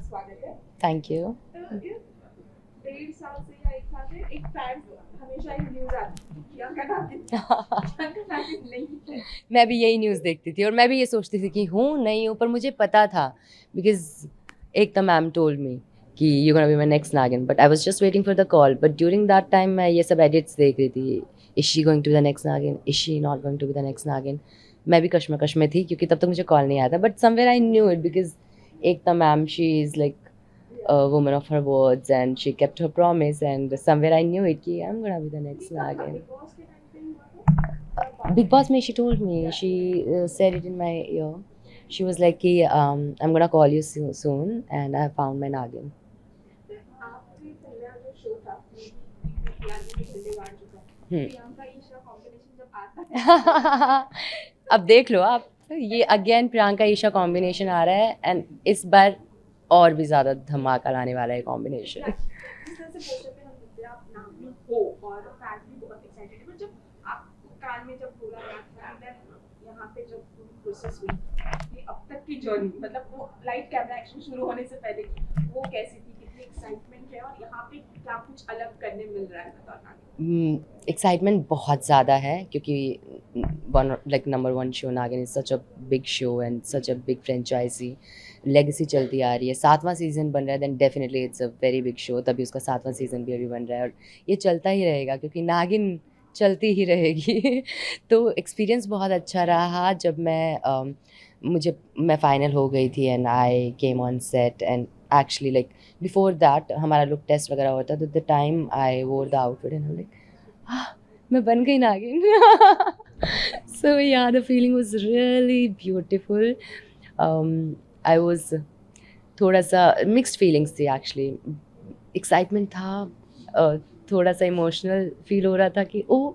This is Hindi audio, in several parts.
स्वागत है। Thank you. तो ये 1.5 साल से या 1 साल से एक फैन हमेशा ही न्यूज़ आती थी कि प्रियंका नागिन नहीं है। मैं भी यही न्यूज़ देखती थी और मैं भी ये सोचती थी कि हूँ नहीं हूँ, पर मुझे पता था बिकॉज एक द मैम टोल्ड मी कि you gonna be my next Naagin, but I was just waiting for the call. But during that time मैं ये सब एडिट्स देख रही थी, is she going to be the next Naagin, is she not going to be the next Naagin. मैं भी कश्मकश में थी क्योंकि तब तक मुझे कॉल नहीं आया था, but somewhere I knew it because एक the ma'am she is like a woman of her words and she kept her promise, and somewhere I knew it ki I'm gonna be the next Nagin. Big boss के टाइम पे हुआ था। Big Boss me, she told me, she said it in my ear. She was like ki I'm gonna call you soon and I have found my Nagin. आपके पहला जो शो था प्रियंका ईशा कॉम्बिनेशन जब आता है अब देख लो आप, ये अगेन प्रियंका ईशा कॉम्बिनेशन आ रहा है एंड इस बार और भी ज़्यादा धमाका लाने वाला है कॉम्बिनेशन। जिस तरह से पोस्टर पे हम देखते हैं आप नागिन हो और फैंस भी बहुत एक्साइटेड है, बट जब आप कान में जब बोला गया था देन यहाँ पे जब पूरी प्रोसेस हुई ये अब तक की जर्नी, मतलब वो लाइट कैमरा एक्शन शुरू होने से पहले की वो कैसी थी, कितनी एक्साइटमेंट है और यहाँ पे क्या कुछ अलग करने मिल रहा है बता नागिन। एक्साइटमेंट बहुत ज़्यादा है क्योंकि one like number one show Naagin is such a big show and such a big franchise, legacy चलती आ रही है, 7वां सीज़न बन रहा है, then definitely it's a very big show, तभी उसका 7वां सीज़न भी अभी बन रहा है और ये चलता ही रहेगा क्योंकि नागिन चलती ही रहेगी। तो एक्सपीरियंस बहुत अच्छा रहा जब मैं फाइनल हो गई थी and I came on set and actually like before that हमारा लुक टेस्ट वगैरह होता है, तो द टाइम आई वोर द आउटफिट एंड लाइक मैं बन गई नागिन। सो या the feeling was really beautiful. I was थोड़ा सा मिक्स्ड फीलिंग्स थी एक्चुअली, एक्साइटमेंट था, थोड़ा सा इमोशनल फील हो रहा था कि ओ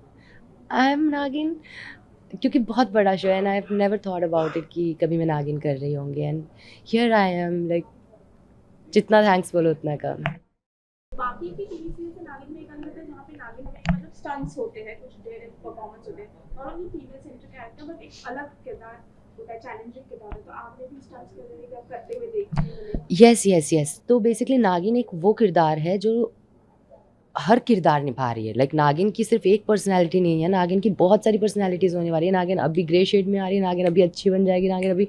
आई एम नागिन, क्योंकि बहुत बड़ा शो है and I have never thought about it कि कभी मैं नागिन कर रही होंगी and here I am like जितना थैंक्स बोलो उतना कम। बाकी की टीवी सीरीज से नागिन में एक अंतर है जहाँ पे नागिन में मतलब स्टंट्स होते हैं, कुछ डेयर परफॉर्मेंस होते हैं और only female centric character, but एक अलग किरदार होता है, चैलेंजिंग किरदार है, तो आपने भी स्टंट्स करते हुए देखने मिले। यस यस यस, तो बेसिकली नागिन एक वो किरदार है जो हर किरदार निभा रही है। लाइक नागिन की सिर्फ एक पर्सनैलिटी नहीं है, नागिन की बहुत सारी पर्सनैलिटीज़ होने वाली है। नागिन अभी ग्रे शेड में आ रही है, नागिन अभी अच्छी बन जाएगी, नागिन अभी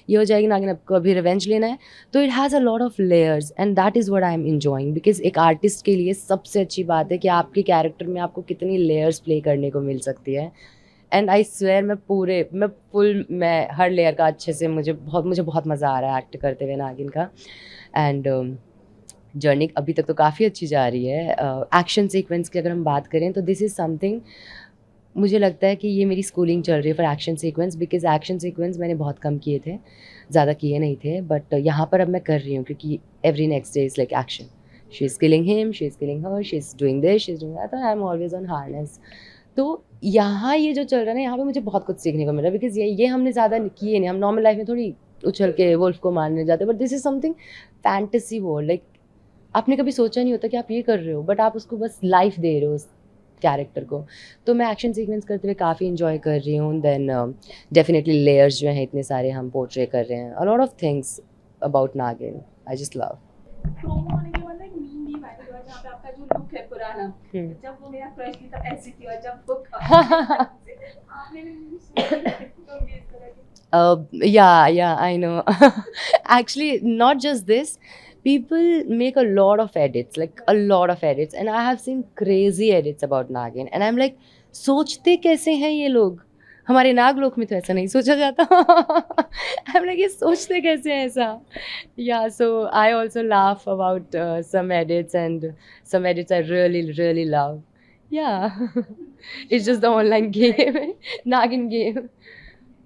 ये हो जाएगी, नागिन आपको अभी रिवेंज लेना है। तो it has a lot of layers and that is what I am enjoying because एक आर्टिस्ट के लिए सबसे अच्छी बात है कि आपके कैरेक्टर में आपको कितनी लेयर्स प्ले करने को मिल सकती है। एंड आई स्वेयर मैं हर लेयर का अच्छे से मुझे बहुत मज़ा आ रहा है एक्ट करते हुए नागिन का। एंड जर्नी अभी तक तो काफ़ी अच्छी जा रही है। एक्शन सीक्वेंस की अगर हम बात करें तो दिस इज़ समथिंग, मुझे लगता है कि ये मेरी स्कूलिंग चल रही है for action sequence because action sequence मैंने बहुत कम किए थे, ज़्यादा किए नहीं थे, बट यहाँ पर अब मैं कर रही हूँ क्योंकि every next day is like action, she is killing him, she is killing her, she is doing this, she is doing that, I am always on harness. तो यहाँ ये जो चल रहा है ना, यहाँ पे मुझे बहुत कुछ सीखने को मिला बिकॉज ये हमने ज़्यादा किए नहीं, हम नॉर्मल लाइफ में थोड़ी उछल के वुल्फ को मारने जाते, but this is something fantasy world, like आपने कभी सोचा नहीं होता कि आप ये कर रहे हो, बट आप उसको बस लाइफ दे रहे हो उस कैरेक्टर को। तो मैं एक्शन सीक्वेंस करते हुए काफ़ी इन्जॉय कर रही हूँ। देन डेफिनेटली लेयर्स जो हैं इतने सारे हम पोर्ट्रे कर रहे हैं, अ लॉट ऑफ थिंग्स अबाउट नागिन आई जस्ट लव। प्रोमो होने के बाद ना एक मीम भी वायरल हुआ जहाँ पे आपका जो लुक है पुराना, जब वो मेरा क्रश थी तब ऐसी थी और जब वो आपने भी मीम सुनी तो भी इस तरह की। Yeah, I know. Actually, not just this. People make a lot of edits, like a lot of edits, and I have seen crazy edits about Nagin, and I'm like, सोचते कैसे हैं ये लोग? हमारे नागलोक में तो ऐसा नहीं सोचा जाता। I'm like, ये सोचते कैसे हैं ऐसा? Yeah, so I also laugh about some edits, and some edits I really, really love. Yeah, it's just the online game, Nagin game.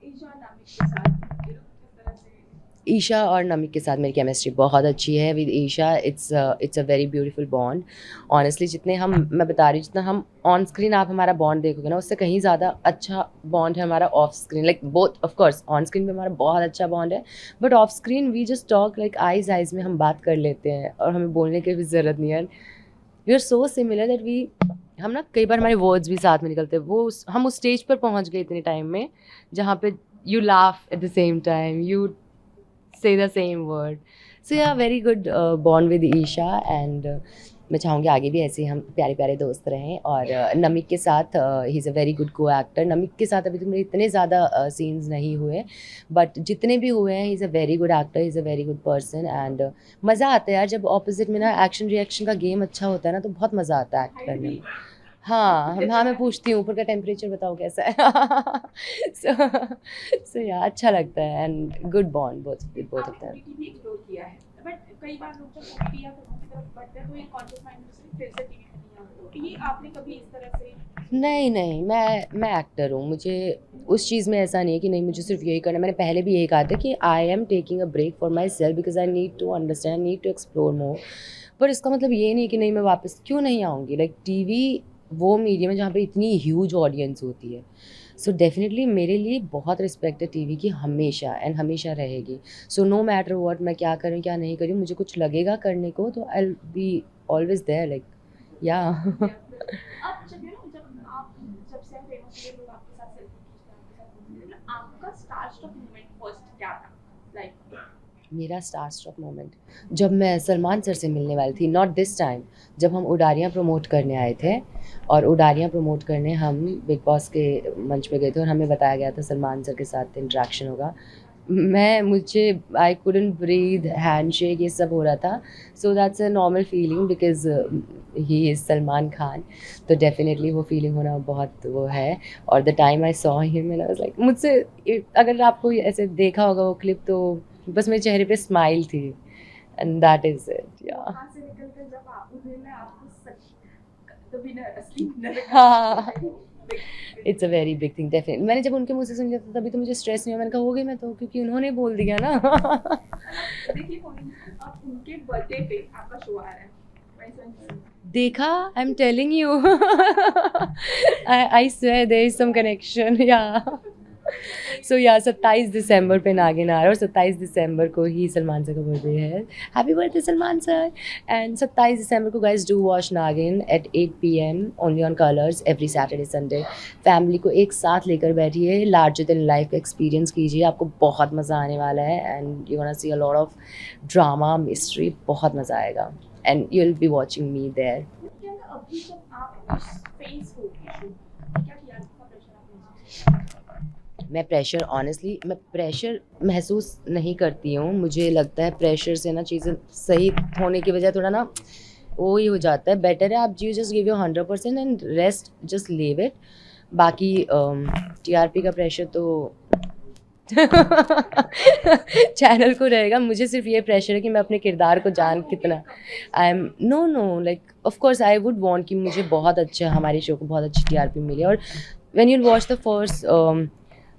Isha नामिक के साथ किस तरह से ईशा और नमिक के साथ मेरी केमिस्ट्री बहुत अच्छी है। With Isha it's a very beautiful bond. Honestly मैं बता रही हूँ, जितना हम ऑन स्क्रीन आप हमारा बॉन्ड देखोगे ना, उससे कहीं ज़्यादा अच्छा बॉन्ड है हमारा off screen. Like both of course on screen पे हमारा बहुत अच्छा बॉन्ड है, but off screen we just talk like eyes में हम बात कर लेते हैं और हमें बोलने की भी ज़रूरत नहीं है। We are so similar that we हम ना कई बार हमारे वर्ड्स भी साथ में निकलते हैं। हम उस स्टेज पर पहुँच गए इतने टाइम में जहाँ पे you laugh at the same time, you say the same word. So yeah very good bond with Isha and मैं चाहूँगी आगे भी ऐसे ही हम प्यारे प्यारे दोस्त रहें। और नमिक के साथ he is a very good को एक्टर। नमिक के साथ अभी तक मेरे इतने ज़्यादा सीन्स नहीं हुए, बट जितने भी हुए हैं he is a very good actor, he is a very good person and मज़ा आता है यार जब ऑपोजिट में ना एक्शन रिएक्शन का गेम अच्छा होता है ना, तो बहुत मज़ा आता है एक्ट करने में। हाँ, मैं पूछती हूँ ऊपर का टेम्परेचर बताओ कैसा है। सो या अच्छा लगता है and good bond both of आपने देम। ओटीटी भी एक्सप्लोर किया है, बट कई बार लोग जब ओटीटी या फिल्मों की तरफ बढ़ते हैं तो ये कॉन्शियस माइंड से फिर से टीवी पे नहीं आते, तो ये आपने कभी इस तरह से? नहीं, मैं एक्टर हूँ। मुझे उस चीज़ में ऐसा नहीं है कि नहीं मुझे सिर्फ़ यही करना है। मैंने पहले भी यही कहा था कि I am taking a break for myself because I need to understand, need to explore more. पर इसका मतलब ये नहीं कि नहीं मैं वापस क्यों नहीं आऊँगी। लाइक टीवी वो मीडियम है जहाँ पे इतनी ह्यूज ऑडियंस होती है। सो डेफ़िनेटली मेरे लिए बहुत रिस्पेक्ट है टीवी की हमेशा एंड हमेशा रहेगी। सो नो मैटर व्हाट मैं क्या करूँ, क्या नहीं करूँ, मुझे कुछ लगेगा करने को तो I will be always there like yeah. अब जब जब से आप फेमस हुए लोग आपके साथ सेल्फी खींचते हैं, आपके साथ घूमते हैं, मतलब आपका स्टार स्ट्रक मोमेंट फर्स्ट क्या था लाइक? मेरा स्टार स्ट्रक मोमेंट जब मैं सलमान सर से मिलने वाली थी, नॉट दिस टाइम, जब हम उडारियाँ प्रमोट करने आए थे और उडारियाँ प्रमोट करने हम बिग बॉस के मंच पे गए थे और हमें बताया गया था सलमान सर के साथ इंटरेक्शन होगा। मुझे आई कुडंट ब्रीथ, हैंडशेक ये सब हो रहा था। So that's a normal feeling because he is Salman Khan. तो डेफ़िनेटली वो फीलिंग होना बहुत वो है। और the time I saw him and I was like अगर आपको ऐसे देखा होगा वो क्लिप तो बस मेरे चेहरे पे स्माइल थी एंड दैट इज़ इट या। वहाँ से निकलकर जब आप उन्हें मैं आपको सच द विनर असली विनर हाँ, it's a very big thing definitely. मैंने जब उनके मुँह से सुन लिया था तभी तो मुझे स्ट्रेस नहीं हुआ। मैंने कहा हो गई मैं तो, क्योंकि उन्होंने बोल दिया ना। देखिए अब उनके बर्थडे पे आपका शो आ रहा है 27। देखा, I am telling you. I swear there is some connection yeah. So या 27 दिसंबर पे नागिन आ रहा है और 27 दिसंबर को ही सलमान सर का बर्थडे है। Happy birthday Salman sir. And 27 दिसंबर को guys do watch Naagin at 8 PM only on Colors every Saturday Sunday. Family को एक साथ लेकर बैठिए, लार्जर देन लाइफ एक्सपीरियंस कीजिए, आपको बहुत मज़ा आने वाला है and you want to see a lot of drama mystery, बहुत मज़ा आएगा and you will be watching me there. क्या अभी जब आप उस फेस हो क्या किया आपका प्रेशर आपने? मैं प्रेशर महसूस नहीं करती हूँ। मुझे लगता है प्रेशर से ना चीज़ें सही होने की बजाय थोड़ा ना वो ही हो जाता है। बेटर है आप you just give your 100% and rest just leave it. बाकी टीआरपी का प्रेशर तो चैनल को रहेगा। मुझे सिर्फ ये प्रेशर है कि मैं अपने किरदार को जान कितना I am know like of course I would want कि मुझे बहुत अच्छा हमारे शो को बहुत अच्छी टीआरपी मिले। और when you watch the first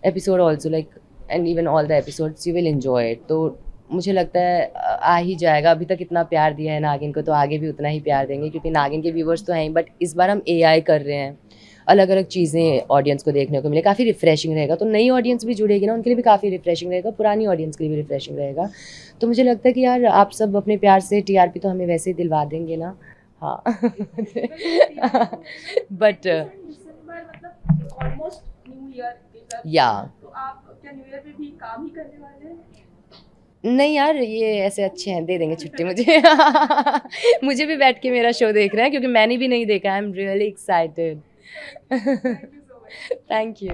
episode also like and even all the episodes you will enjoy it. तो मुझे लगता है आ ही जाएगा। अभी तक इतना प्यार दिया है नागिन को तो आगे भी उतना ही प्यार देंगे, क्योंकि नागिन के व्यूवर्स तो हैं ही, बट इस बार हम एआई कर रहे हैं, अलग अलग चीज़ें ऑडियंस को देखने को मिले, काफ़ी रिफ्रेशिंग रहेगा। तो नई ऑडियंस भी जुड़ेगी ना, उनके लिए भी काफ़ी रिफ्रेशिंग रहेगा, पुरानी ऑडियंस के लिए भी रिफ्रेशिंग रहेगा। तो मुझे लगता है कि यार आप सब अपने प्यार से टीआरपी तो हमें वैसे ही दिलवा देंगे ना। हाँ। बट दिसंबर मतलब ऑलमोस्ट न्यू ईयर या तो आप क्या न्यू ईयर पे भी काम ही करने वाले हैं? नहीं यार, ये ऐसे अच्छे हैं, दे देंगे छुट्टी मुझे। मुझे भी बैठ के मेरा शो देख रहे हैं, क्योंकि मैंने भी नहीं देखा। I am really excited. Thank you so much. Thank you.